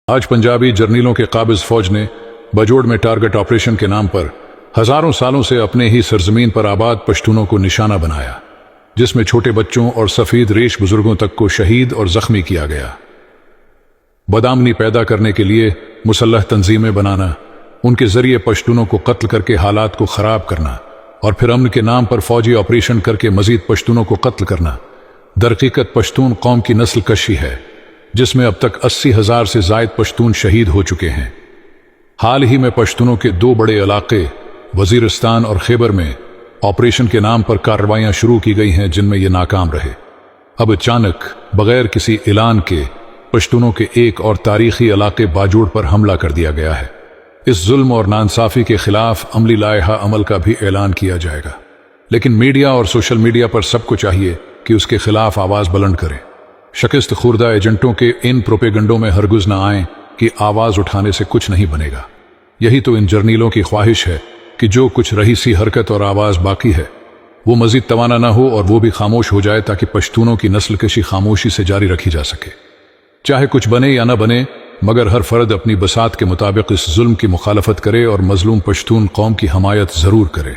آج پنجابی جرنیلوں کے قابض فوج نے بجوڑ میں ٹارگٹ آپریشن کے نام پر ہزاروں سالوں سے اپنے ہی سرزمین پر آباد پشتونوں کو نشانہ بنایا، جس میں چھوٹے بچوں اور سفید ریش بزرگوں تک کو شہید اور زخمی کیا گیا۔ بدامنی پیدا کرنے کے لیے مسلح تنظیمیں بنانا، ان کے ذریعے پشتونوں کو قتل کر کے حالات کو خراب کرنا اور پھر امن کے نام پر فوجی آپریشن کر کے مزید پشتونوں کو قتل کرنا درحقیقت پشتون قوم کی نسل کشی ہے، جس میں اب تک 80,000 سے زائد پشتون شہید ہو چکے ہیں۔ حال ہی میں پشتونوں کے 2 بڑے علاقے وزیرستان اور خیبر میں آپریشن کے نام پر کارروائیاں شروع کی گئی ہیں، جن میں یہ ناکام رہے۔ اب اچانک بغیر کسی اعلان کے پشتونوں کے ایک اور تاریخی علاقے باجوڑ پر حملہ کر دیا گیا ہے۔ اس ظلم اور ناانصافی کے خلاف عملی لائحہ عمل کا بھی اعلان کیا جائے گا، لیکن میڈیا اور سوشل میڈیا پر سب کو چاہیے کہ اس کے خلاف آواز بلند کریں۔ شکست خوردہ ایجنٹوں کے ان پروپیگنڈوں میں ہرگز نہ آئیں کہ آواز اٹھانے سے کچھ نہیں بنے گا۔ یہی تو ان جرنیلوں کی خواہش ہے کہ جو کچھ رہی سی حرکت اور آواز باقی ہے وہ مزید توانا نہ ہو اور وہ بھی خاموش ہو جائے، تاکہ پشتونوں کی نسل کشی خاموشی سے جاری رکھی جا سکے۔ چاہے کچھ بنے یا نہ بنے، مگر ہر فرد اپنی بساط کے مطابق اس ظلم کی مخالفت کرے اور مظلوم پشتون قوم کی حمایت ضرور کرے۔